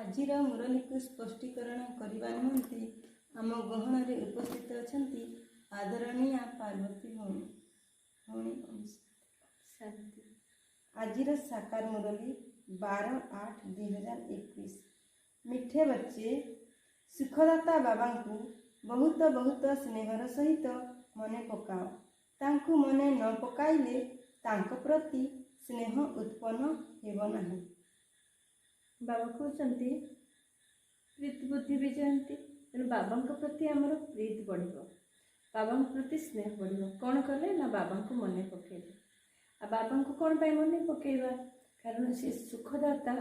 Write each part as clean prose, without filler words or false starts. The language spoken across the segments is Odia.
ଆଜିର ମୁରଲୀକୁ ସ୍ପଷ୍ଟୀକରଣ କରିବା ନିମନ୍ତେ ଆମ ଗହଣରେ ଉପସ୍ଥିତ ଅଛନ୍ତି ଆଦରଣୀୟା ପାର୍ବତୀ ଭଉଣୀ ଶାନ୍ତି। ଆଜିର ସାକାର ମୁରଲୀ 12/8/2021। ମିଠେ ବच्चे ସୁଖଦାତା ବାବାଙ୍କୁ ବହୁତ ବହୁତ ସ୍ନେହର ସହିତ ମନେ ପକାଅ। ତାଙ୍କୁ ମନେ ନ ପକାଇଲେ ତାଙ୍କ ପ୍ରତି ସ୍ନେହ ଉତ୍ପନ୍ନ ହେବ ନାହିଁ। ବାବା କହୁଛନ୍ତି ପ୍ରୀତି ବୁଦ୍ଧି ବିଜୟନ୍ତି। ତେଣୁ ବାବାଙ୍କ ପ୍ରତି ଆମର ପ୍ରୀତି ବଢ଼ିବ, ବାବାଙ୍କ ପ୍ରତି ସ୍ନେହ ବଢ଼ିବ। କ'ଣ କଲେ ନା ବାବାଙ୍କୁ ମନେ ପକାଇଲେ। ଆଉ ବାବାଙ୍କୁ କ'ଣ ପାଇଁ ମନେ ପକାଇବା? କାରଣ ସେ ସୁଖଦାତା,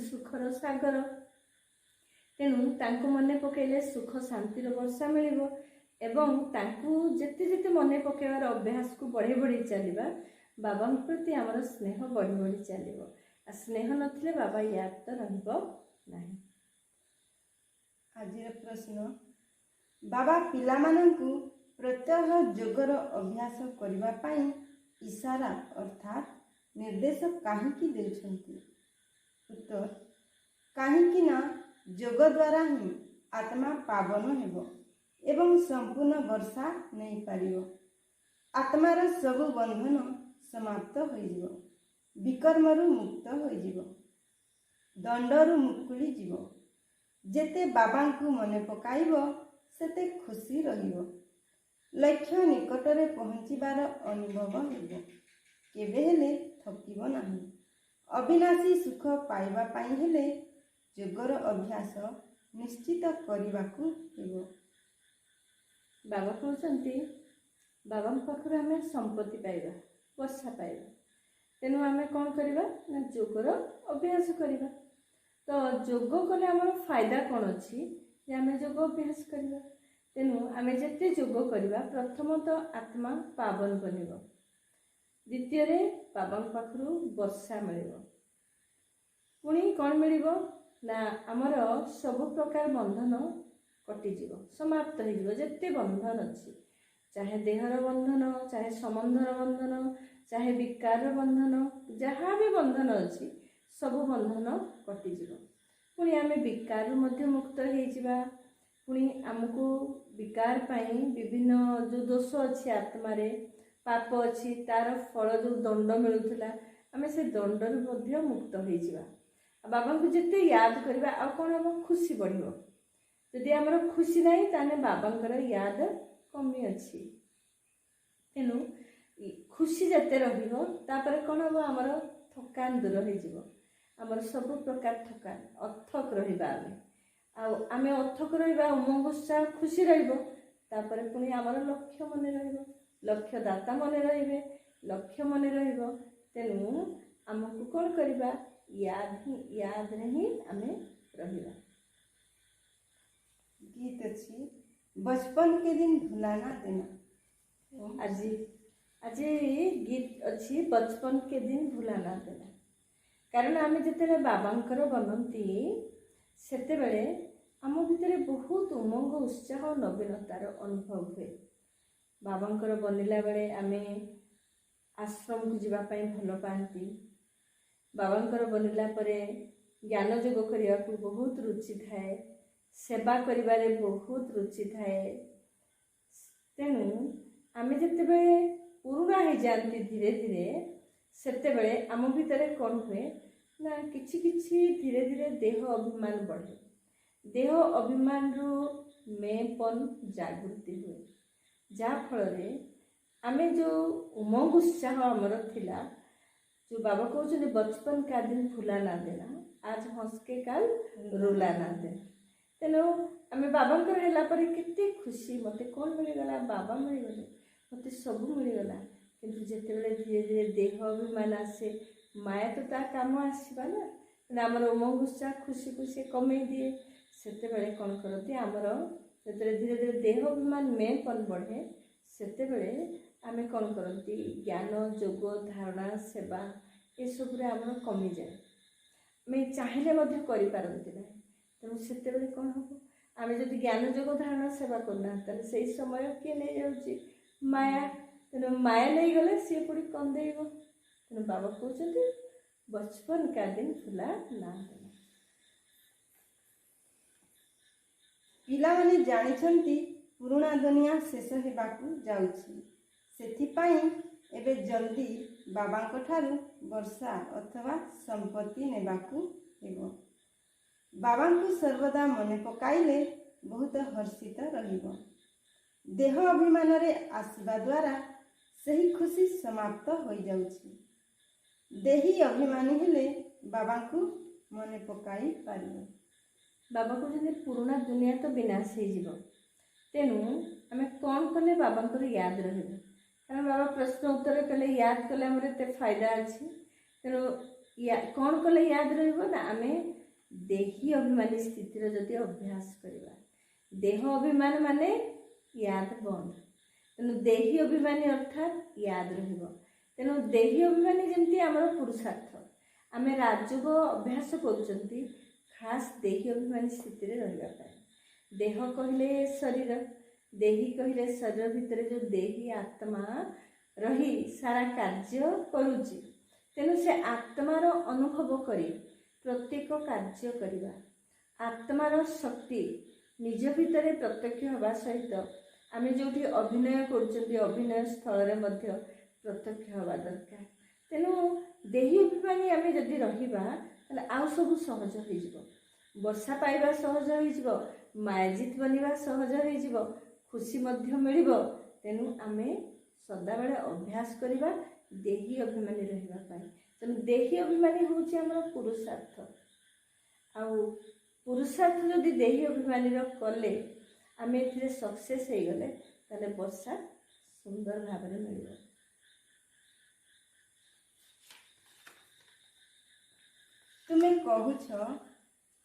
ସୁଖର ସାଗର। ତେଣୁ ତାଙ୍କୁ ମନେ ପକାଇଲେ ସୁଖ ଶାନ୍ତିର ବର୍ଷା ମିଳିବ ଏବଂ ତାଙ୍କୁ ଯେତେ ଯେତେ ମନେ ପକାଇବାର ଅଭ୍ୟାସକୁ ବଢ଼େଇ ବଢ଼େଇ ଚାଲିବା, ବାବାଙ୍କ ପ୍ରତି ଆମର ସ୍ନେହ ବଢ଼ି ବଢ଼ି ଚାଲିବ। ଆଉ ସ୍ନେହ ନଥିଲେ ବାବା ୟାଦ ତ ରହିବ ନାହିଁ। ଆଜିର ପ୍ରଶ୍ନ, ବାବା ପିଲାମାନଙ୍କୁ ପ୍ରତ୍ୟହ ଯୋଗର ଅଭ୍ୟାସ କରିବା ପାଇଁ ଇଶାରା ଅର୍ଥାତ୍ ନିର୍ଦ୍ଦେଶ କାହିଁକି ଦେଉଛନ୍ତି? ଉତ୍ତର, କାହିଁକି ନା ଯୋଗ ଦ୍ୱାରା ହିଁ ଆତ୍ମା ପାବନ ହେବ ଏବଂ ସମ୍ପୂର୍ଣ୍ଣ ବର୍ଷା ନେଇପାରିବ। ଆତ୍ମାର ସବୁ ବନ୍ଧନ ସମାପ୍ତ ହୋଇଯିବ, ବିକର୍ମରୁ ମୁକ୍ତ ହୋଇଯିବ, ଦଣ୍ଡରୁ ମୁକୁଳିଯିବ। ଯେତେ ବାବାଙ୍କୁ ମନେ ପକାଇବ ସେତେ ଖୁସି ରହିବ, ଲକ୍ଷ୍ୟ ନିକଟରେ ପହଞ୍ଚିବାର ଅନୁଭବ ହେବ, କେବେ ହେଲେ ଥକିବ ନାହିଁ। ଅବିନାଶୀ ସୁଖ ପାଇବା ପାଇଁ ହେଲେ ଯୋଗର ଅଭ୍ୟାସ ନିଶ୍ଚିତ କରିବାକୁ ହେବ। ବାବା କହୁଛନ୍ତି ବାବାଙ୍କ ପାଖରୁ ଆମେ ସମ୍ପତ୍ତି ପାଇବା, ବର୍ଷା ପାଇବା। ତେଣୁ ଆମେ କ'ଣ କରିବା ନା ଯୋଗର ଅଭ୍ୟାସ କରିବା। ତ ଯୋଗ କଲେ ଆମର ଫାଇଦା କ'ଣ ଅଛି ଯେ ଆମେ ଯୋଗ ଅଭ୍ୟାସ କରିବା। ତେଣୁ ଆମେ ଯେତେ ଯୋଗ କରିବା, ପ୍ରଥମତଃ ଆତ୍ମା ପାବନ ବନିବ, ଦ୍ୱିତୀୟରେ ବାବାଙ୍କ ପାଖରୁ ବର୍ଷା ମିଳିବ। ପୁଣି କ'ଣ ମିଳିବ ନା ଆମର ସବୁ ପ୍ରକାର ବନ୍ଧନ କଟିଯିବ, ସମାପ୍ତ ହୋଇଯିବ। ଯେତେ ବନ୍ଧନ ଅଛି, ଚାହେ ଦେହର ବନ୍ଧନ, ଚାହେ ସମ୍ବନ୍ଧର ବନ୍ଧନ, ଚାହେ ବିକାରର ବନ୍ଧନ, ଯାହା ବି ବନ୍ଧନ ଅଛି ସବୁ ବନ୍ଧନ କଟିଯିବ। ପୁଣି ଆମେ ବିକାରରୁ ମଧ୍ୟ ମୁକ୍ତ ହେଇଯିବା। ପୁଣି ଆମକୁ ବିକାର ପାଇଁ ବିଭିନ୍ନ ଯେଉଁ ଦୋଷ ଅଛି ଆତ୍ମାରେ, ପାପ ଅଛି, ତାର ଫଳ ଯେଉଁ ଦଣ୍ଡ ମିଳୁଥିଲା, ଆମେ ସେ ଦଣ୍ଡରୁ ମଧ୍ୟ ମୁକ୍ତ ହେଇଯିବା। ଆଉ ବାବାଙ୍କୁ ଯେତେ ୟାଦ କରିବା, ଆଉ କ'ଣ ହେବ? ଖୁସି ବଢ଼ିବ। ଯଦି ଆମର ଖୁସି ନାହିଁ ତାହେଲେ ବାବାଙ୍କର ୟାଦ କମି ଅଛି। ତେଣୁ ଖୁସି ଯେତେ ରହିବ, ତାପରେ କ'ଣ ହେବ? ଆମର ଥକାନ ଦୂର ହେଇଯିବ। ଆମର ସବୁ ପ୍ରକାର ଥକାନ ଅଥକ ରହିବା। ଆଉ ଆମେ ଅଥକ ରହିବା, ଉମଙ୍ଗ ଉତ୍ସାହ ଖୁସି ରହିବ। ତାପରେ ପୁଣି ଆମର ଲକ୍ଷ୍ୟ ମନେ ରହିବ, ଲକ୍ଷ୍ୟ ଦାତା ମନେ ରହିବେ, ଲକ୍ଷ୍ୟ ମନେ ରହିବ। ତେଣୁ ଆମକୁ କ'ଣ କରିବା? ୟାଦରେ ହିଁ ଆମେ ରହିବା। ଗୀତ ଅଛି, ବଚପନ କେ ଦିନ ଭୁଲାନା ଦେନା। ଆଜି ଗୀତ ଅଛି, ବଚପନ କେ ଦିନ ଭୁଲାନା ଦେନା। କାରଣ ଆମେ ଯେତେବେଳେ ବାବାଙ୍କର ବନନ୍ତି, ସେତେବେଳେ ଆମ ଭିତରେ ବହୁତ ଉମଙ୍ଗ ଉତ୍ସାହ ନବୀନତାର ଅନୁଭବ ହୁଏ। ବାବାଙ୍କର ବନିଲା ବେଳେ ଆମେ ଆଶ୍ରମକୁ ଯିବା ପାଇଁ ଭଲ ପାଆନ୍ତି। ବାବାଙ୍କର ବନିଲା ପରେ ଜ୍ଞାନ ଯୋଗ କରିବାକୁ ବହୁତ ରୁଚି ଥାଏ, ସେବା କରିବାରେ ବହୁତ ରୁଚି ଥାଏ। ତେଣୁ ଆମେ ଯେତେବେଳେ ପୁରୁଣା ହେଇଯାଆନ୍ତି ଧୀରେ ଧୀରେ, ସେତେବେଳେ ଆମ ଭିତରେ କ'ଣ ହୁଏ ନା କିଛି କିଛି ଧୀରେ ଧୀରେ ଦେହ ଅଭିମାନ ବଢ଼େ। ଦେହ ଅଭିମାନରୁ ମେଁପନ ଜାଗୃତି ହୁଏ, ଯାହାଫଳରେ ଆମେ ଯେଉଁ ଉମଙ୍ଗ ଉତ୍ସାହ ଆମର ଥିଲା, ଯେଉଁ ବାବା କହୁଛନ୍ତି ବଚପନ କା ଦିନ ଭୁଲା ନା ଦେନା, ଆଜ ହଂସକେ କାଲ ରୁଲା ନା ଦେନା। ତେଣୁ ଆମେ ବାବାଙ୍କର ହେଲା ପରେ କେତେ ଖୁସି, ମୋତେ କ'ଣ ମିଳିଗଲା? ବାବା ମିଳିଗଲେ, ମୋତେ ସବୁ ମିଳିଗଲା। କିନ୍ତୁ ଯେତେବେଳେ ଧୀରେ ଧୀରେ ଦେହ ଅଭିମାନ ଆସେ, ମାୟା ତ ତା କାମ ଆସିବା ନା, ଆମର ଉମଙ୍ଗ ଉତ୍ସାହ ଖୁସିକୁ ସେ କମେଇ ଦିଏ। ସେତେବେଳେ କ'ଣ କରନ୍ତି? ଆମର ଯେତେବେଳେ ଧୀରେ ଧୀରେ ଦେହ ଅଭିମାନ ମେଁପନ ବଢ଼େ, ସେତେବେଳେ ଆମେ କ'ଣ କରନ୍ତି? ଜ୍ଞାନ ଯୋଗ ଧାରଣା ସେବା ଏସବୁରେ ଆମର କମିଯାଏ। ଆମେ ଚାହିଁଲେ ମଧ୍ୟ କରିପାରନ୍ତି ନାହିଁ। ତେଣୁ ସେତେବେଳେ କ'ଣ ହେବ? ଆମେ ଯଦି ଜ୍ଞାନ ଯୋଗ ଧାରଣା ସେବା କରୁନାହାନ୍ତି, ତାହେଲେ ସେଇ ସମୟ କିଏ ନେଇଯାଉଛି? ମାୟା। ତେଣୁ ମାୟା ନେଇଗଲେ ସିଏ ପୁଣି କନ୍ଦେଇବ। ତେଣୁ ବାବା କହୁଛନ୍ତି ବଚପନ କା ଦିନ ଭୁଲା ନା ଦେନା। ପିଲାମାନେ ଜାଣିଛନ୍ତି ପୁରୁଣା ଦୁନିଆ ଶେଷ ହେବାକୁ ଯାଉଛି। ସେଥିପାଇଁ ଏବେ ଜଲ୍ଦି ବାବାଙ୍କ ଠାରୁ ବର୍ଷା ଅଥବା ସମ୍ପତ୍ତି ନେବାକୁ ହେବ। ବାବାଙ୍କୁ ସର୍ବଦା ମନେ ପକାଇଲେ ବହୁତ ହର୍ଷିତ ରହିବ। ଦେହ ଅଭିମାନରେ ଆସିବା ଦ୍ୱାରା ସେହି ଖୁସି ସମାପ୍ତ ହୋଇଯାଉଛି। ଦେହୀ ଅଭିମାନୀ ହେଲେ ବାବାଙ୍କୁ ମନେ ପକାଇ ପାରିବ। ବାବା କହୁଛନ୍ତି ପୁରୁଣା ଦୁନିଆ ତ ବିନାଶ ହେଇଯିବ, ତେଣୁ ଆମେ କ'ଣ କଲେ ବାବାଙ୍କର ୟାଦ ରହିବ? କାରଣ ବାବା ପ୍ରଶ୍ନ ଉତ୍ତର କଲେ ୟାଦ କଲେ ଆମର ଏତେ ଫାଇଦା ଅଛି। ତେଣୁ କ'ଣ କଲେ ୟାଦ ରହିବ ନା, ଆମେ ଦେହୀ ଅଭିମାନୀ ସ୍ଥିତିର ଯଦି ଅଭ୍ୟାସ କରିବା। ଦେହ ଅଭିମାନ ମାନେ ୟାଦ ବନ୍ଦ, ତେଣୁ ଦେହୀ ଅଭିମାନୀ ଅର୍ଥାତ୍ ୟାଦ ରହିବ। ତେଣୁ ଦେହୀ ଅଭିମାନୀ ଯେମିତି ଆମର ପୁରୁଷାର୍ଥ, ଆମେ ରାଜଯୋଗ ଅଭ୍ୟାସ କରୁଛନ୍ତି ଖାସ୍ ଦେହୀ ଅଭିମାନୀ ସ୍ଥିତିରେ ରହିବା ପାଇଁ। ଦେହ କହିଲେ ଶରୀର, ଦେହୀ କହିଲେ ଶରୀର ଭିତରେ ଯେଉଁ ଦେହୀ ଆତ୍ମା ରହି ସାରା କାର୍ଯ୍ୟ କରୁଛି, ତେଣୁ ସେ ଆତ୍ମାର ଅନୁଭବ କରି ପ୍ରତ୍ୟେକ କାର୍ଯ୍ୟ କରିବା। ଆତ୍ମାର ଶକ୍ତି ନିଜ ଭିତରେ ପ୍ରତ୍ୟକ୍ଷ ହେବା ସହିତ ଆମେ ଯେଉଁଠି ଅଭିନୟ କରୁଛନ୍ତି ଅଭିନୟ ସ୍ଥଳରେ ମଧ୍ୟ ପ୍ରତ୍ୟକ୍ଷ ହେବା ଦରକାର। ତେଣୁ ଦେହୀ ଅଭିମାନୀ ଆମେ ଯଦି ରହିବା ତାହେଲେ ଆଉ ସବୁ ସହଜ ହୋଇଯିବ। ବର୍ଷା ପାଇବା ସହଜ ହୋଇଯିବ, ମାୟାଜିତ ବନିବା ସହଜ ହୋଇଯିବ, ଖୁସି ମଧ୍ୟ ମିଳିବ। ତେଣୁ ଆମେ ସଦାବେଳେ ଅଭ୍ୟାସ କରିବା ଦେହୀ ଅଭିମାନୀ ରହିବା ପାଇଁ। ତେଣୁ ଦେହୀ ଅଭିମାନୀ ହେଉଛି ଆମର ପୁରୁଷାର୍ଥ। ଆଉ ପୁରୁଷାର୍ଥ ଯଦି ଦେହୀ ଅଭିମାନୀର କଲେ, ଆମେ ଏଥିରେ ସକ୍ସେସ୍ ହେଇଗଲେ, ତାହେଲେ ବର୍ଷା ସୁନ୍ଦର ଭାବରେ ମିଳିବ। ତୁମେ କହୁଛ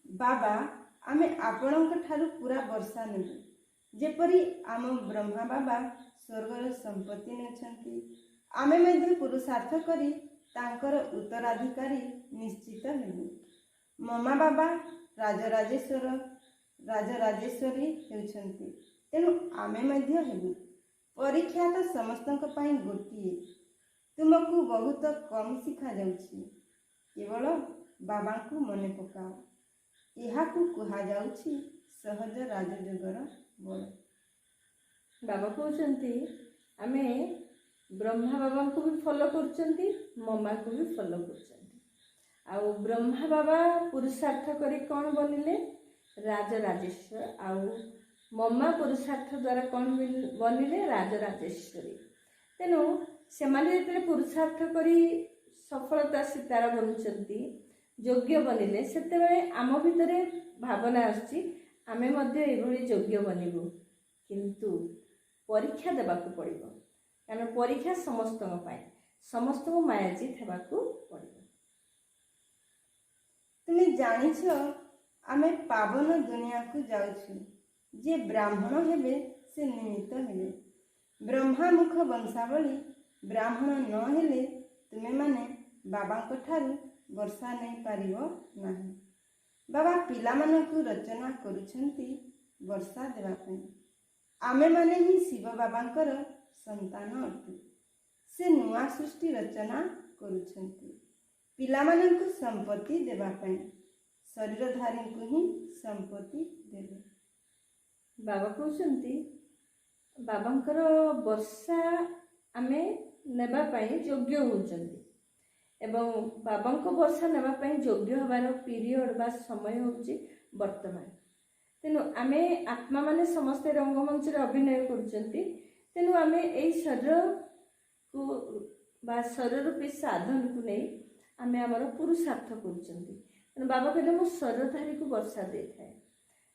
ବାବା ଆମେ ଆପଣଙ୍କ ଠାରୁ ପୁରା ବର୍ଷା ନେବୁ, ଯେପରି ଆମ ବ୍ରହ୍ମା ବାବା ସ୍ୱର୍ଗର ସମ୍ପତ୍ତି ନେଉଛନ୍ତି। ଆମେ ମଧ୍ୟ ପୁରୁଷାର୍ଥ କରି ତାଙ୍କର ଉତ୍ତରାଧିକାରୀ ନିଶ୍ଚିତ ହେବୁ। ମମା ବାବା ରାଜରାଜେଶ୍ୱରୀ ହେଉଛନ୍ତି, ତେଣୁ ଆମେ ମଧ୍ୟ ହେବୁ। ପରୀକ୍ଷା ତ ସମସ୍ତଙ୍କ ପାଇଁ ଗୋଟିଏ। ତୁମକୁ ବହୁତ କମ୍ ଶିଖାଯାଉଛି, କେବଳ ବାବାଙ୍କୁ ମନେ ପକାଅ। ଏହାକୁ କୁହାଯାଉଛି ସହଜ ରାଜଯୋଗର ବଳ। ବାବା କହୁଛନ୍ତି ଆମେ ବ୍ରହ୍ମା ବାବାଙ୍କୁ ବି ଫଲୋ କରୁଛନ୍ତି, ମମାକୁ ବି ଫଲୋ କରୁଛନ୍ତି। ଆଉ ବ୍ରହ୍ମା ବାବା ପୁରୁଷାର୍ଥ କରି କ'ଣ ବନିଲେ? ରାଜରାଜେଶ୍ୱର। ଆଉ ମମା ପୁରୁଷାର୍ଥ ଦ୍ୱାରା କ'ଣ ବନିଲେ? ରାଜରାଜେଶ୍ୱରୀ। ତେଣୁ ସେମାନେ ଯେତେବେଳେ ପୁରୁଷାର୍ଥ କରି ସଫଳତା ସୀତାର ବନୁଛନ୍ତି, ଯୋଗ୍ୟ ବନିଲେ, ସେତେବେଳେ ଆମ ଭିତରେ ଭାବନା ଆସୁଛି ଆମେ ମଧ୍ୟ ଏଭଳି ଯୋଗ୍ୟ ବନିବୁ। କିନ୍ତୁ ପରୀକ୍ଷା ଦେବାକୁ ପଡ଼ିବ, କାରଣ ପରୀକ୍ଷା ସମସ୍ତଙ୍କ ପାଇଁ, ସମସ୍ତଙ୍କୁ ମାୟାଜିତ ହେବାକୁ ପଡ଼ିବ। ତୁମେ ଜାଣିଛ ଆମେ ପାବନ ଦୁନିଆକୁ ଯାଉଛୁ। ଯିଏ ବ୍ରାହ୍ମଣ ହେବେ ସେ ନିମିତ୍ତ ହେବେ। ବ୍ରହ୍ମାମୁଖ ବଂଶାବଳୀ ବ୍ରାହ୍ମଣ ନ ହେଲେ ତୁମେମାନେ ବାବାଙ୍କ ଠାରୁ ବର୍ଷା ନେଇପାରିବ ନାହିଁ। ବାବା ପିଲାମାନଙ୍କୁ ରଚନା କରୁଛନ୍ତି ବର୍ଷା ଦେବା ପାଇଁ। ଆମେମାନେ ହିଁ ଶିବ ବାବାଙ୍କର ସନ୍ତାନ ଅଟୁ। ସେ ନୂଆ ସୃଷ୍ଟି ରଚନା କରୁଛନ୍ତି ପିଲାମାନଙ୍କୁ ସମ୍ପତ୍ତି ଦେବା ପାଇଁ। ଶରୀରଧାରୀଙ୍କୁ ହିଁ ସମ୍ପତ୍ତି ଦେବେ। ବାବା କହୁଛନ୍ତି ବାବାଙ୍କର ବର୍ଷା ଆମେ ନେବା ପାଇଁ ଯୋଗ୍ୟ ହେଉଛନ୍ତି, ଏବଂ ବାବାଙ୍କ ବର୍ଷା ନେବା ପାଇଁ ଯୋଗ୍ୟ ହେବାର ପିରିୟଡ଼ ବା ସମୟ ହେଉଛି ବର୍ତ୍ତମାନ। ତେଣୁ ଆମେ ଆତ୍ମାମାନେ ସମସ୍ତେ ରଙ୍ଗମଞ୍ଚରେ ଅଭିନୟ କରୁଛନ୍ତି। ତେଣୁ ଆମେ ଏଇ ଶରୀରକୁ ବା ଶରୀରରୂପୀ ସାଧନକୁ ନେଇ ଆମେ ଆମର ପୁରୁଷାର୍ଥ କରୁଛନ୍ତି। ତେଣୁ ବାବା କହିଲେ ମୁଁ ଶରୀରଧାରୀକୁ ବର୍ଷା ଦେଇଥାଏ।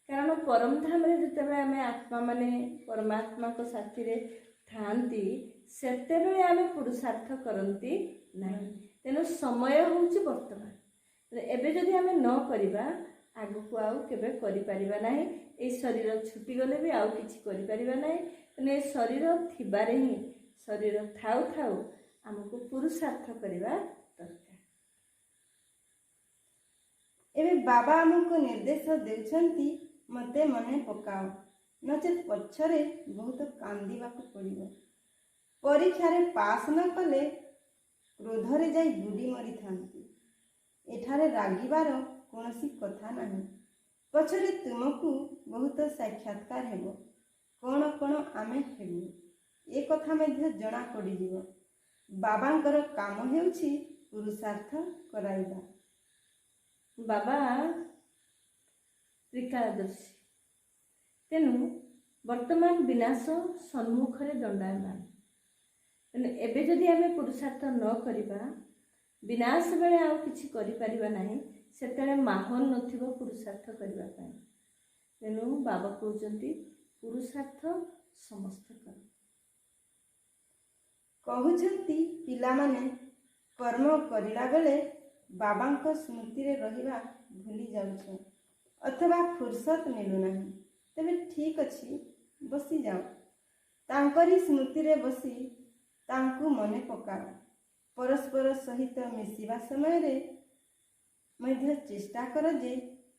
କାରଣ ପରମଧାମରେ ଯେତେବେଳେ ଆମେ ଆତ୍ମାମାନେ ପରମାତ୍ମାଙ୍କ ସାଥିରେ ଥାଆନ୍ତି, ସେତେବେଳେ ଆମେ ପୁରୁଷାର୍ଥ କରନ୍ତି ନାହିଁ। ତେଣୁ ସମୟ ହେଉଛି ବର୍ତ୍ତମାନ। ଏବେ ଯଦି ଆମେ ନ କରିବା, ଆଗକୁ ଆଉ କେବେ କରିପାରିବା ନାହିଁ। ଏଇ ଶରୀର ଛୁଟିଗଲେ ବି ଆଉ କିଛି କରିପାରିବା ନାହିଁ। ତେଣୁ ଏ ଶରୀର ଥିବାରେ ହିଁ, ଶରୀର ଥାଉ ଥାଉ ଆମକୁ ପୁରୁଷାର୍ଥ କରିବା ଦରକାର। ଏବେ ବାବା ଆମକୁ ନିର୍ଦ୍ଦେଶ ଦେଉଛନ୍ତି ମୋତେ ମନେ ପକାଅ, ନଚେତ୍ ପଛରେ ବହୁତ କାନ୍ଦିବାକୁ ପଡ଼ିବ। ପରୀକ୍ଷାରେ ପାସ୍ ନ କଲେ କ୍ରୋଧରେ ଯାଇ ବୁଡ଼ି ମରିଥାନ୍ତି। ଏଠାରେ ରାଗିବାର କୌଣସି କଥା ନାହିଁ। ପଛରେ ତୁମକୁ ବହୁତ ସାକ୍ଷାତକାର ହେବ। କ'ଣ କ'ଣ ଆମେ ହେବୁ ଏ କଥା ମଧ୍ୟ ଜଣା ପଡ଼ିଯିବ। ବାବାଙ୍କର କାମ ହେଉଛି ପୁରୁଷାର୍ଥ କରାଇବା। ବାବା ତ୍ରିକାଳଦର୍ଶୀ, ତେଣୁ ବର୍ତ୍ତମାନ ବିନାଶ ସମ୍ମୁଖରେ ଦଣ୍ଡାୟମାନ। ତେଣୁ ଏବେ ଯଦି ଆମେ ପୁରୁଷାର୍ଥ ନ କରିବା, ବିନାଶ ବେଳେ ଆଉ କିଛି କରିପାରିବା ନାହିଁ। ସେତେବେଳେ ମାହୋଲ ନଥିବ ପୁରୁଷାର୍ଥ କରିବା ପାଇଁ। ତେଣୁ ବାବା କହୁଛନ୍ତି ପୁରୁଷାର୍ଥ ସମସ୍ତେ କର। କହୁଛନ୍ତି ପିଲାମାନେ କର୍ମ କରିଲା ବେଳେ ବାବାଙ୍କ ସ୍ମୃତିରେ ରହିବା ଭୁଲି ଯାଉଛ ଅଥବା ଫୁର୍ସତ ମିଳୁନାହିଁ। ତେବେ ଠିକ୍ ଅଛି, ବସିଯାଅ। ତାଙ୍କରି ସ୍ମୃତିରେ ବସି ତାଙ୍କୁ ମନେ ପକାଅ। ପରସ୍ପର ସହିତ ମିଶିବା ସମୟରେ ମଧ୍ୟ ଚେଷ୍ଟା କର ଯେ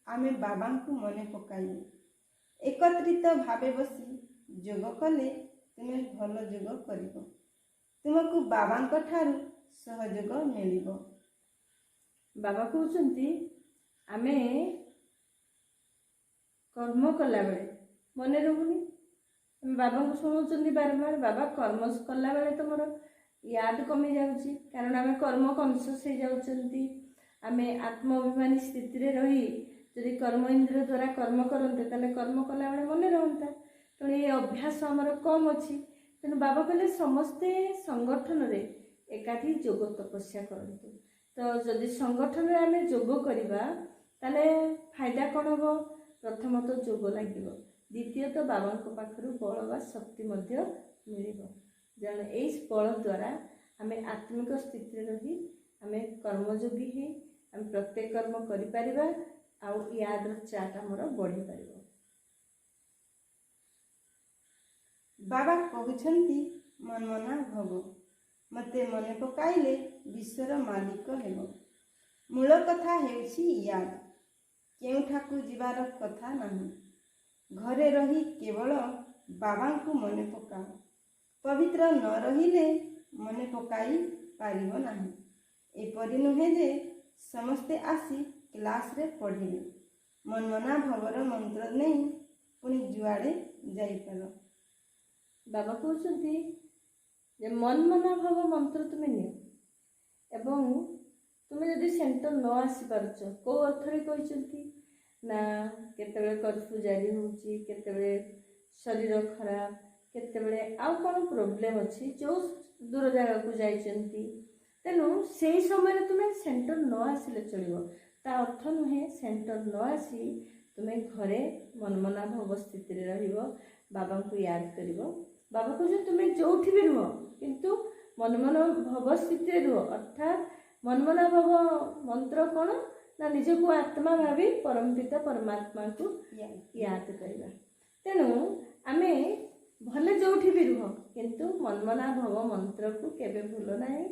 ଆମେ ବାବାଙ୍କୁ ମନେ ପକାଇବୁ। ଏକତ୍ରିତ ଭାବେ ବସି ଯୋଗ କଲେ ତୁମେ ଭଲ ଯୋଗ କରିବ। ତୁମକୁ ବାବାଙ୍କ ଠାରୁ ସହଯୋଗ ମିଳିବ। ବାବା କହୁଛନ୍ତି ଆମେ କର୍ମ କଲାବେଳେ ମନେ ରହୁନି। ବାବାଙ୍କୁ ଶୁଣୁଛନ୍ତି ବାରମ୍ବାର, ବାବା କର୍ମ କଲାବେଳେ ତୁମର ୟାଦ କମି ଯାଉଛି, କାରଣ ଆମେ କର୍ମ କନସିୟସ୍ ହେଇଯାଉଛନ୍ତି। ଆମେ ଆତ୍ମ-ଅଭିମାନୀ ସ୍ଥିତିରେ ରହି ଯଦି କର୍ମ ଇନ୍ଦ୍ରିୟ ଦ୍ୱାରା କର୍ମ କରନ୍ତେ ତାହେଲେ କର୍ମ କଲାବେଳେ ମନେ ରହନ୍ତା। ତେଣୁ ଏ ଅଭ୍ୟାସ ଆମର କମ୍ ଅଛି। ତେଣୁ ବାବା କହିଲେ ସମସ୍ତେ ସଂଗଠନରେ ଏକାଠି ଯୋଗ ତପସ୍ୟା କରନ୍ତୁ। ତ ଯଦି ସଂଗଠନରେ ଆମେ ଯୋଗ କରିବା ତାହେଲେ ଫାଇଦା କ'ଣ ହେବ? ପ୍ରଥମତଃ ଯୋଗ ଲାଗିବ, ଦ୍ୱିତୀୟତଃ ବାବାଙ୍କ ପାଖରୁ ବଳ ବା ଶକ୍ତି ମଧ୍ୟ ମିଳିବ। ତେଣୁ ଏଇ ବଳ ଦ୍ୱାରା ଆମେ ଆତ୍ମିକ ସ୍ଥିତିରେ ରହି ଆମେ କର୍ମଯୋଗୀ ହେଇ ଆମେ ପ୍ରତ୍ୟେକ କର୍ମ କରିପାରିବା। ଆଉ ୟାଦର ଚାର୍ଟ ଆମର ବଢ଼ିପାରିବ। ବାବା କହୁଛନ୍ତି ମନମନା ଭବ। ମୋତେ ମନେ ପକାଇଲେ ବିଶ୍ୱର ମାଲିକ ହେବ। ମୂଳ କଥା ହେଉଛି ୟାଦ। କେଉଁଠାକୁ ଯିବାର କଥା ନାହିଁ। ଘରେ ରହି କେବଳ ବାବାଙ୍କୁ ମନେ ପକାଅ। ପବିତ୍ର ନ ରହିଲେ ମନେ ପକାଇ ପାରିବ ନାହିଁ। ଏପରି ନୁହେଁ ଯେ ସମସ୍ତେ ଆସି କ୍ଲାସରେ ପଢ଼ିବେ। ମନମନା ଭବର ମନ୍ତ୍ର ନେଇ ପୁଣି ଯୁଆଡ଼େ ଯାଇପାର। ବାବା କହୁଛନ୍ତି ଯେ ମନମନା ଭବ ମନ୍ତ୍ର ତୁମେ ନିଅ ଏବଂ ତୁମେ ଯଦି ସେଣ୍ଟର ନ ଆସିପାରୁଛ, କେଉଁ ଅର୍ଥରେ କହିଛନ୍ତି ନା କେତେବେଳେ କର୍ଫ୍ୟୁ ଜାରି ହେଉଛି, କେତେବେଳେ ଶରୀର ଖରାପ, କେତେବେଳେ ଆଉ କ'ଣ ପ୍ରୋବ୍ଲେମ୍ ଅଛି, ଯେଉଁ ଦୂର ଜାଗାକୁ ଯାଇଛନ୍ତି। ତେଣୁ ସେଇ ସମୟରେ ତୁମେ ସେଣ୍ଟର ନ ଆସିଲେ ଚଳିବ। ତା ଅର୍ଥ ନୁହେଁ ସେଣ୍ଟର ନ ଆସି ତୁମେ ଘରେ ମନମନା ଭବ ସ୍ଥିତିରେ ରହିବ, ବାବାଙ୍କୁ ୟାଦ କରିବ। ବାବା କହୁଛନ୍ତି ତୁମେ ଯେଉଁଠି ବି ରୁହ କିନ୍ତୁ ମନମନା ଭବ ସ୍ଥିତିରେ ରୁହ। ଅର୍ଥାତ୍ ମନମନା ଭବ ମନ୍ତ୍ର କ'ଣ ନା ନିଜକୁ ଆତ୍ମା ଭାବି ପରମ ପିତା ପରମାତ୍ମାଙ୍କୁ ୟାଦ କରିବା। ତେଣୁ ଆମେ ଭଲେ ଯେଉଁଠି ବି ରୁହ କିନ୍ତୁ ମନମନା ଭବ ମନ୍ତ୍ରକୁ କେବେ ଭୁଲ ନାହିଁ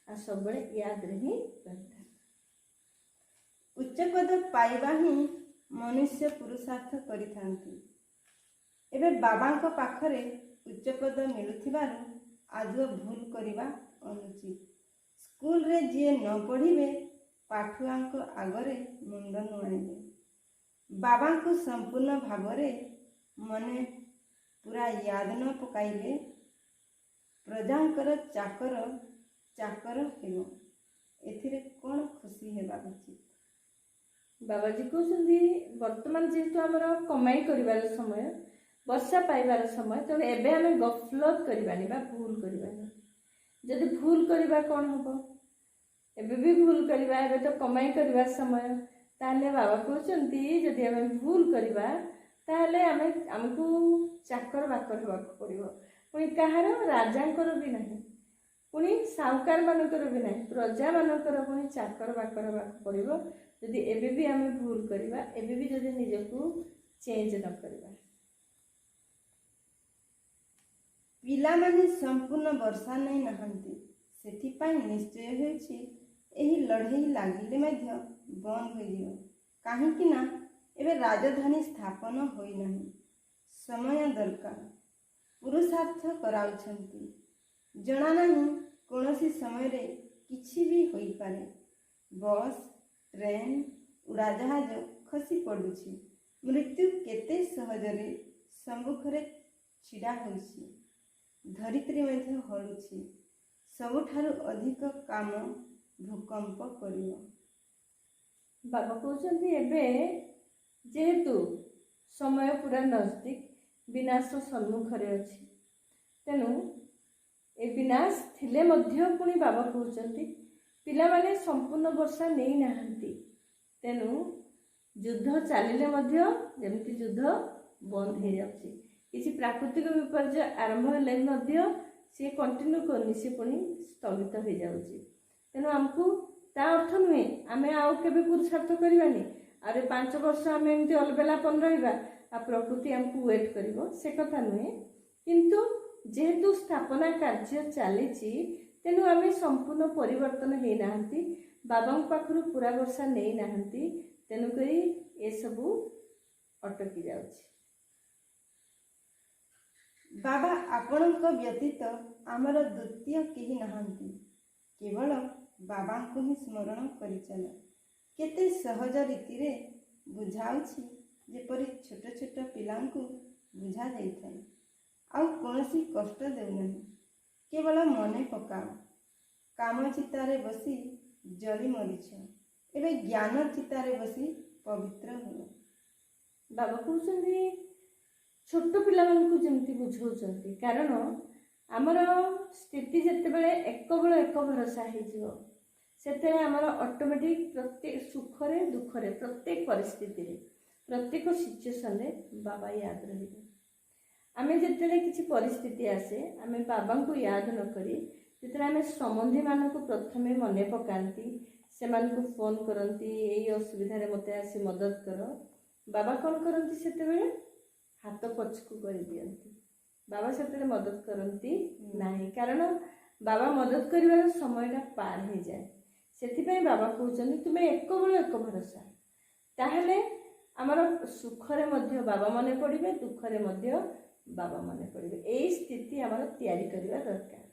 ଆଉ ସବୁବେଳେ ୟାଦରେ ହିଁ ରହିଥାଏ। ଉଚ୍ଚପଦ ପାଇବା ହିଁ ମନୁଷ୍ୟ ପୁରୁଷାର୍ଥ କରିଥାନ୍ତି। ଏବେ ବାବାଙ୍କ ପାଖରେ ଉଚ୍ଚପଦ ମିଳୁଥିବାରୁ ଆଦୌ ଭୁଲ କରିବା ଅନୁଚିତ। ସ୍କୁଲରେ ଯିଏ ନ ପଢ଼ିବେ ପାଠୁଆଙ୍କ ଆଗରେ ମୁଣ୍ଡ ନୁଆଁଇବେ। ବାବାଙ୍କୁ ସମ୍ପୂର୍ଣ୍ଣ ଭାବରେ ମନେ ପୁରା ୟାଦ ନ ପକାଇଲେ ପ୍ରଜାଙ୍କର ଚାକର ହେବ। ଏଥିରେ କ'ଣ ଖୁସି ହେବା ଉଚିତ? ବାବାଜୀ କହୁଛନ୍ତି ବର୍ତ୍ତମାନ ଯେହେତୁ ଆମର କମାଇ କରିବାର ସମୟ, ବର୍ଷା ପାଇବାର ସମୟ, ତେଣୁ ଏବେ ଆମେ ଗଫଲତ କରିବାନି ବା ଭୁଲ କରିବାନି। ଯଦି ଭୁଲ କରିବା କ'ଣ ହେବ? ଏବେ ବି ଭୁଲ କରିବା, ଏବେ ତ କମାଇ କରିବା ସମୟ। ତାହେଲେ ବାବା କହୁଛନ୍ତି ଯଦି ଆମେ ଭୁଲ କରିବା ତାହେଲେ ଆମକୁ ଚାକର ବାକର ହେବାକୁ ପଡ଼ିବ। ପୁଣି କାହାର? ରାଜାଙ୍କର ବି ନାହିଁ, ପୁଣି ସାହୁକାର ମାନଙ୍କର ବି ନାହିଁ, ପ୍ରଜାମାନଙ୍କର ପୁଣି ଚାକର ବାକର ହେବାକୁ ପଡ଼ିବ। ଯଦି ଏବେ ବି ଆମେ ଭୁଲ କରିବା, ଏବେ ବି ଯଦି ନିଜକୁ ଚେଞ୍ଜ ନ କରିବା। ପିଲାମାନେ ସମ୍ପୂର୍ଣ୍ଣ ବର୍ଷା ନେଇ ନାହାନ୍ତି। ସେଥିପାଇଁ ନିଶ୍ଚୟ ହେଉଛି ଏହି ଲଢ଼େଇ ଲାଗିଲେ ମଧ୍ୟ ବନ୍ଦ ହୋଇଯିବ। କାହିଁକି ନା ଏବେ ରାଜଧାନୀ ସ୍ଥାପନ ହୋଇନାହିଁ। ସମୟ ଦରକାର। ପୁରୁଷାର୍ଥ କରାଉଛନ୍ତି। ଜଣା ନାହିଁ କୌଣସି ସମୟରେ କିଛି ବି ହୋଇପାରେ। ବସ୍, ଟ୍ରେନ୍, ଉଡ଼ାଜାହାଜ ଖସି ପଡ଼ୁଛି। ମୃତ୍ୟୁ କେତେ ସହଜରେ ସମ୍ମୁଖରେ ଛିଡ଼ା ହୋଇଛି। ଧରିତ୍ରୀ ମଧ୍ୟ ହଳୁଛି। ସବୁଠାରୁ ଅଧିକ କାମ ଭୂକମ୍ପ କରିବ। ବାବା କହୁଛନ୍ତି ଏବେ ଯେହେତୁ ସମୟ ପୁରା ନଜଦିକ, ବିନାଶ ସମ୍ମୁଖରେ ଅଛି, ତେଣୁ ଏ ବିନାଶ ଥିଲେ ମଧ୍ୟ ପୁଣି ବାବା କହୁଛନ୍ତି ପିଲାମାନେ ସମ୍ପୂର୍ଣ୍ଣ ବର୍ଷା ନେଇନାହାନ୍ତି, ତେଣୁ ଯୁଦ୍ଧ ଚାଲିଲେ ମଧ୍ୟ ଯେମିତି ଯୁଦ୍ଧ ବନ୍ଦ ହେଇଯାଉଛି। କିଛି ପ୍ରାକୃତିକ ବିପର୍ଯ୍ୟୟ ଆରମ୍ଭ ହେଲେ ମଧ୍ୟ ସିଏ କଣ୍ଟିନ୍ୟୁ କରୁନି, ସିଏ ପୁଣି ସ୍ଥଗିତ ହେଇଯାଉଛି। ତେଣୁ ଆମକୁ ତା ଅର୍ଥ ନୁହେଁ ଆମେ ଆଉ କେବେ ପୁରୁଷାର୍ଥ କରିବାନି, ଆରେ 5 ବର୍ଷ ଆମେ ଏମିତି ଅଲବେଲାପନ ରହିବା ଆଉ ପ୍ରକୃତି ଆମକୁ ୱେଟ୍ କରିବ, ସେ କଥା ନୁହେଁ। କିନ୍ତୁ ଯେହେତୁ ସ୍ଥାପନା କାର୍ଯ୍ୟ ଚାଲିଛି, ତେଣୁ ଆମେ ସମ୍ପୂର୍ଣ୍ଣ ପରିବର୍ତ୍ତନ ହେଇନାହାନ୍ତି, ବାବାଙ୍କ ପାଖରୁ ପୁରା ବର୍ଷା ନେଇନାହାନ୍ତି, ତେଣୁକରି ଏସବୁ ଅଟକି ଯାଉଛି। ବାବା ଆପଣଙ୍କ ବ୍ୟତୀତ ଆମର ଦ୍ୱିତୀୟ କେହି ନାହାନ୍ତି। କେବଳ ବାବାଙ୍କୁ ହିଁ ସ୍ମରଣ କରିଚାଲ। କେତେ ସହଜ ରୀତିରେ ବୁଝାଉଛି, ଯେପରି ଛୋଟ ଛୋଟ ପିଲାଙ୍କୁ ବୁଝାଯାଇଥାଏ। ଆଉ କୌଣସି କଷ୍ଟ ଦେଉନାହିଁ। କେବଳ ମନେ ପକାଅ, କାମ ଚିତାରେ ବସି ଜଳି ମରିଛ, ଏବେ ଜ୍ଞାନ ଚିତାରେ ବସି ପବିତ୍ର ହୁଅ। ବାବା କହୁଛନ୍ତି ଛୋଟ ପିଲାମାନଙ୍କୁ ଯେମିତି ବୁଝାଉଛନ୍ତି, କାରଣ ଆମର ସ୍ଥିତି ଯେତେବେଳେ ଏକବଳ ଏକ ଭରସା ହେଇଯିବ, ସେତେବେଳେ ଆମର ଅଟୋମେଟିକ୍ ପ୍ରତ୍ୟେକ ସୁଖରେ ଦୁଃଖରେ ପ୍ରତ୍ୟେକ ପରିସ୍ଥିତିରେ ପ୍ରତ୍ୟେକ ସିଚୁଏସନରେ ବାବା ୟାଦ ରହିବେ। ଆମେ ଯେତେବେଳେ କିଛି ପରିସ୍ଥିତି ଆସେ, ଆମେ ବାବାଙ୍କୁ ୟାଦ ନ କରି ଯେତେବେଳେ ଆମେ ସମ୍ବନ୍ଧୀମାନଙ୍କୁ ପ୍ରଥମେ ମନେ ପକାନ୍ତି, ସେମାନଙ୍କୁ ଫୋନ୍ କରନ୍ତି, ଏଇ ଅସୁବିଧାରେ ମୋତେ ଆସି ମଦତ କର, ବାବା କ'ଣ କରନ୍ତି ସେତେବେଳେ ହାତ ପଛକୁ କରିଦିଅନ୍ତି। ବାବା ସେତେବେଳେ ମଦତ କରନ୍ତି ନାହିଁ, କାରଣ ବାବା ମଦତ କରିବାର ସମୟଟା ପାର ହେଇଯାଏ। ସେଥିପାଇଁ ବାବା କହୁଛନ୍ତି ତୁମେ ଏକବଳ ଏକ ଭରସା, ତାହେଲେ ଆମର ସୁଖରେ ମଧ୍ୟ ବାବା ମନେ ପଡ଼ିବେ, ଦୁଃଖରେ ମଧ୍ୟ ବାବା ମନେ ପଡ଼ିବେ। ଏଇ ସ୍ଥିତି ଆମର ତିଆରି କରିବା ଦରକାର।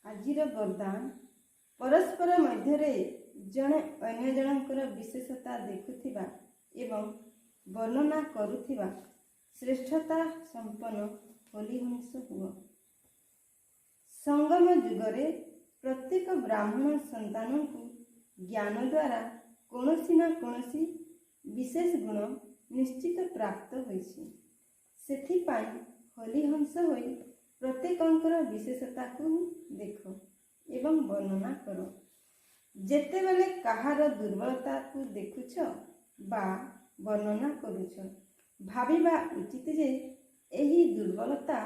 ଆଜିର ବରଦାନ, ପରସ୍ପର ମଧ୍ୟରେ ଜଣେ ଅନ୍ୟ ଜଣଙ୍କର ବିଶେଷତା ଦେଖୁଥିବା ଏବଂ ବର୍ଣ୍ଣନା କରୁଥିବା ଶ୍ରେଷ୍ଠତା ସମ୍ପନ୍ନ ହୋଲି ହଂସ ହୁଅ। ସଙ୍ଗମ ଯୁଗରେ ପ୍ରତ୍ୟେକ ବ୍ରାହ୍ମଣ ସନ୍ତାନଙ୍କୁ ଜ୍ଞାନ ଦ୍ୱାରା କୌଣସି ନା କୌଣସି ବିଶେଷ ଗୁଣ ନିଶ୍ଚିତ ପ୍ରାପ୍ତ ହୋଇଛି। ସେଥିପାଇଁ ହୋଲି ହଂସ ହୋଇ ପ୍ରତ୍ୟେକଙ୍କର ବିଶେଷତାକୁ ଦେଖ ଏବଂ ବର୍ଣ୍ଣନା କର। ଯେତେବେଳେ କାହାର ଦୁର୍ବଳତାକୁ ଦେଖୁଛ ବା ବର୍ଣ୍ଣନା କରୁଛ, ଭାବିବା ଉଚିତ ଯେ ଏହି ଦୁର୍ବଳତା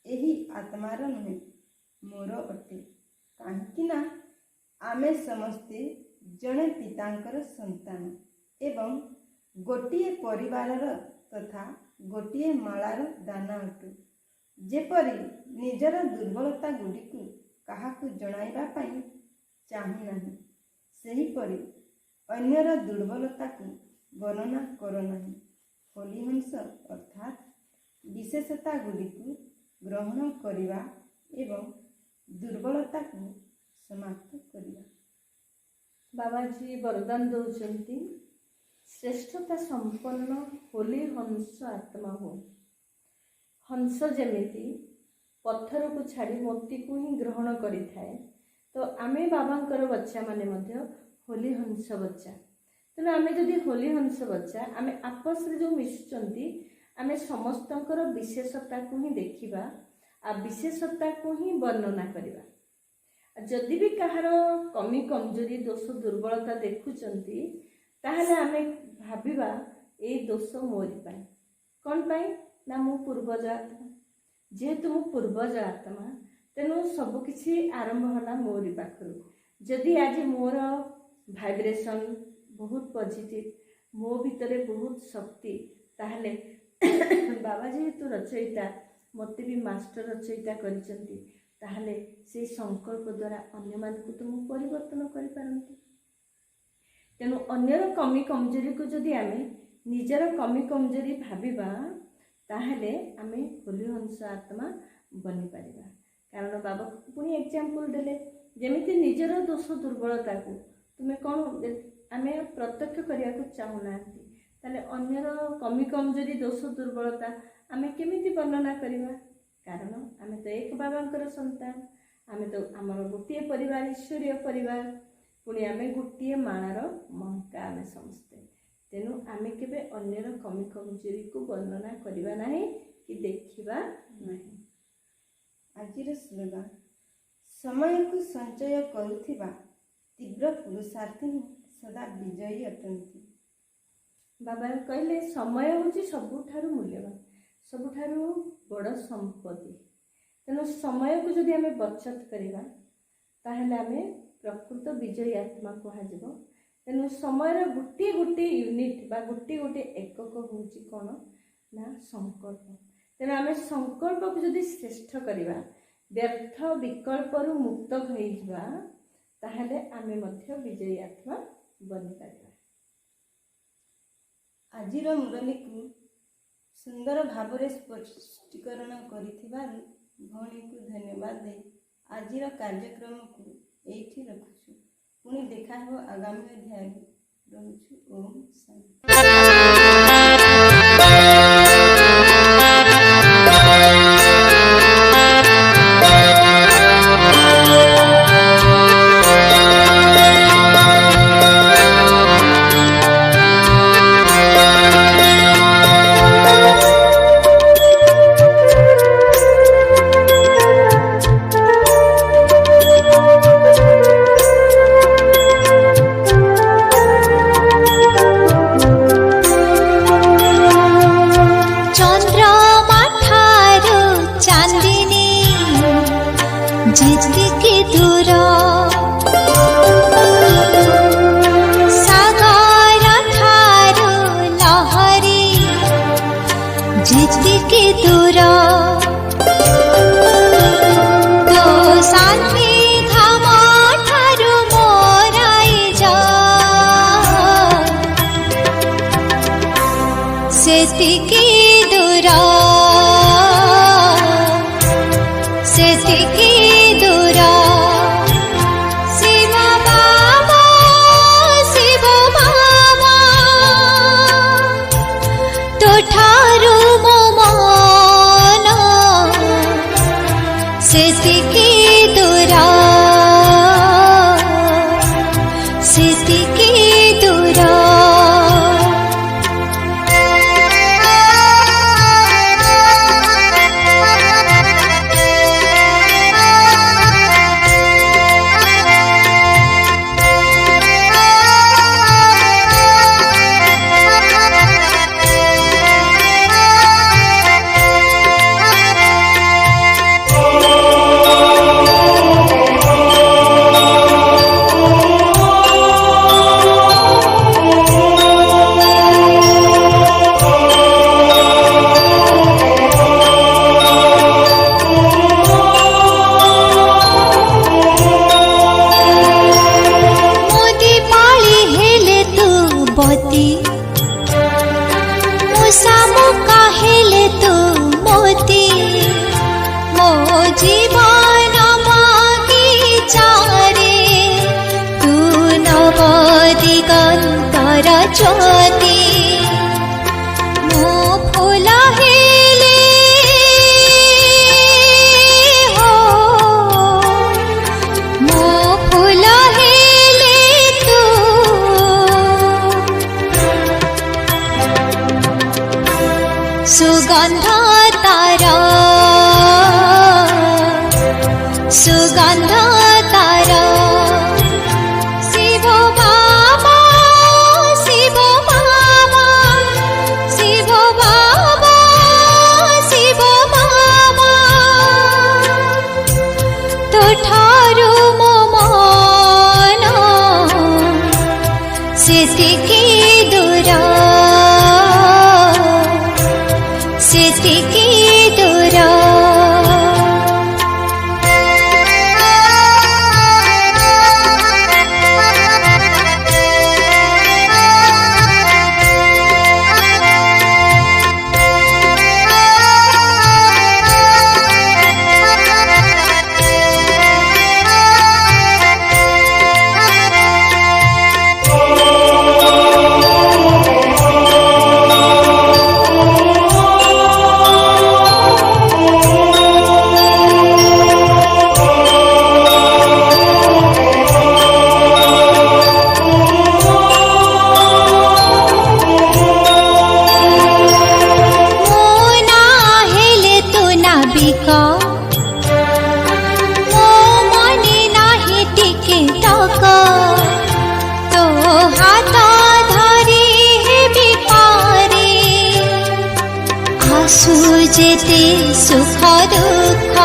ଏହି ଆତ୍ମାର ନୁହେଁ, ମୋର ଅଟେ। କାହିଁକି ନା ଆମେ ସମସ୍ତେ ଜଣେ ପିତାଙ୍କର ସନ୍ତାନ ଏବଂ ଗୋଟିଏ ପରିବାରର ତଥା ଗୋଟିଏ ମାଳାର ଦାନା ଅଟୁ। ଯେପରି ନିଜର ଦୁର୍ବଳତା ଗୁଡ଼ିକୁ କାହାକୁ ଜଣାଇବା ପାଇଁ ଚାହୁଁନାହିଁ, ସେହିପରି ଅନ୍ୟର ଦୁର୍ବଳତାକୁ ବର୍ଣ୍ଣନା କର ନାହିଁ। ହୋଲି ହଂସ ଅର୍ଥାତ୍ ବିଶେଷତା ଗୁଡ଼ିକୁ ଗ୍ରହଣ କରିବା ଏବଂ ଦୁର୍ବଳତାକୁ ସମାପ୍ତ କରିବା। ବାବାଜୀ ବରଦାନ ଦେଉଛନ୍ତି, ଶ୍ରେଷ୍ଠତା ସମ୍ପନ୍ନ ହୋଲି ହଂସ ଆତ୍ମା ହୁଅ। ହଂସ ଯେମିତି ପଥରକୁ ଛାଡ଼ି ମୋତିକୁ ହିଁ ଗ୍ରହଣ କରିଥାଏ, ତ ଆମେ ବାବାଙ୍କର ବଚ୍ଚାମାନେ ମଧ୍ୟ ହୋଲି ହଂସ ବଚ୍ଚା। ତେଣୁ ଆମେ ଯଦି ହୋଲି ହଂସ ବଚ୍ଚା, ଆମେ ଆପସରେ ଯେଉଁ ମିଶୁଛନ୍ତି, ଆମେ ସମସ୍ତଙ୍କର ବିଶେଷତାକୁ ହିଁ ଦେଖିବା ଆଉ ବିଶେଷତାକୁ ହିଁ ବର୍ଣ୍ଣନା କରିବା। ଯଦି ବି କାହାର କମି କମଜୋରି ଦୋଷ ଦୁର୍ବଳତା ଦେଖୁଛନ୍ତି, ତାହେଲେ ଆମେ ଭାବିବା ଏଇ ଦୋଷ ମୋରି ପାଇଁ। କ'ଣ ପାଇଁ ନା ମୁଁ ପୂର୍ବଜ ଆତ୍ମା। ଯେହେତୁ ମୁଁ ପୂର୍ବଜ ଆତ୍ମା, ତେଣୁ ସବୁକିଛି ଆରମ୍ଭ ହେଲା ମୋରି ପାଖରୁ। ଯଦି ଆଜି ମୋର ଭାଇବ୍ରେସନ୍ ବହୁତ ପଜିଟିଭ, ମୋ ଭିତରେ ବହୁତ ଶକ୍ତି, ତାହେଲେ ବାବା ଯେହେତୁ ରଚୟିତା, ମୋତେ ବି ମାଷ୍ଟର ରଚୟିତା କରିଛନ୍ତି, ତାହେଲେ ସେଇ ସଂକଳ୍ପ ଦ୍ୱାରା ଅନ୍ୟମାନଙ୍କୁ ତ ମୁଁ ପରିବର୍ତ୍ତନ କରିପାରନ୍ତି। ତେଣୁ ଅନ୍ୟର କମି କମଜୋରିକୁ ଯଦି ଆମେ ନିଜର କମି କମଜୋରି ଭାବିବା, ତାହେଲେ ଆମେ ହୋଲି ହଂସ ଆତ୍ମା ବନିପାରିବା। କାରଣ ବାବା ପୁଣି ଏକ୍ଜାମ୍ପଲ୍ ଦେଲେ, ଯେମିତି ନିଜର ଦୋଷ ଦୁର୍ବଳତାକୁ ତୁମେ କ'ଣ ଆମେ ପ୍ରତ୍ୟକ୍ଷ କରିବାକୁ ଚାହୁଁନାହାନ୍ତି, ତାହେଲେ ଅନ୍ୟର କମି କମଜୋରି ଦୋଷ ଦୁର୍ବଳତା ଆମେ କେମିତି ବର୍ଣ୍ଣନା କରିବା? କାରଣ ଆମେ ତ ଏକ ବାବାଙ୍କର ସନ୍ତାନ, ଆମେ ତ ଆମର ଗୋଟିଏ ପରିବାର, ଈଶ୍ୱରୀୟ ପରିବାର, ପୁଣି ଆମେ ଗୋଟିଏ ମାଳାର ମହକା ଆମେ ସମସ୍ତେ। ତେଣୁ ଆମେ କେବେ ଅନ୍ୟର କମି କମଜୋରିକୁ ବର୍ଣ୍ଣନା କରିବା ନାହିଁ କି ଦେଖିବା ନାହିଁ। ଆଜିର ସ୍ଲୋଗାନ, ସମୟକୁ ସଞ୍ଚୟ କରୁଥିବା ତୀବ୍ର ପୁରୁଷାର୍ଥୀ ହିଁ ସଦା ବିଜୟୀ ଅଟନ୍ତି। ବାବା କହିଲେ ସମୟ ହେଉଛି ସବୁଠାରୁ ମୂଲ୍ୟବାନ, ସବୁଠାରୁ ବଡ଼ ସମ୍ପତ୍ତି। ତେଣୁ ସମୟକୁ ଯଦି ଆମେ ବଚତ କରିବା ତାହେଲେ ଆମେ ପ୍ରକୃତ ବିଜୟୀ ଆତ୍ମା କୁହାଯିବ। ତେଣୁ ସମୟର ଗୋଟିଏ ଗୋଟିଏ ୟୁନିଟ୍ ବା ଗୋଟିଏ ଗୋଟିଏ ଏକକ ହେଉଛି କ'ଣ ନା ସଂକଳ୍ପ। ତେଣୁ ଆମେ ସଂକଳ୍ପକୁ ଯଦି ଶ୍ରେଷ୍ଠ କରିବା, ବ୍ୟର୍ଥ ବିକଳ୍ପରୁ ମୁକ୍ତ ହୋଇଯିବା, ତାହେଲେ ଆମେ ମଧ୍ୟ ବିଜୟୀ ଆତ୍ମା ବନିପାରିବା। ଆଜିର ମୁରଲୀକୁ ସୁନ୍ଦର ଭାବରେ ସ୍ପଷ୍ଟୀକରଣ କରିଥିବାରୁ ଭଉଣୀକୁ ଧନ୍ୟବାଦ ଦେଇ ଆଜିର କାର୍ଯ୍ୟକ୍ରମକୁ ଏଇଠି ରଖୁଛୁ। ପୁଣି ଦେଖା ହେବ ଆଗାମୀ ଅଧ୍ୟାୟରେ। ରହୁଛୁ। ଓମ୍ जिसके दूर सागर ठारू लहरी, जिसके दूर तो शांति धाम ठारू मोराई जा, सेतिके दूर सेतिके दूर शिव बाबा तो ठारू मो मन, सेतिके दूर सेतिके दूर। जीवन बगीचारे तू नव दिगंतर ज्योति, मो फूल हेले हो, मो फूल हेले तू सुगंध तारा, सुगंध तारा शिव बाबा, शिव बाबा, शिव बाबा, शिव बाबा तो ठारू मो मन, सेतिके दूर सेतिके दूर। आसु जेते सुख दुख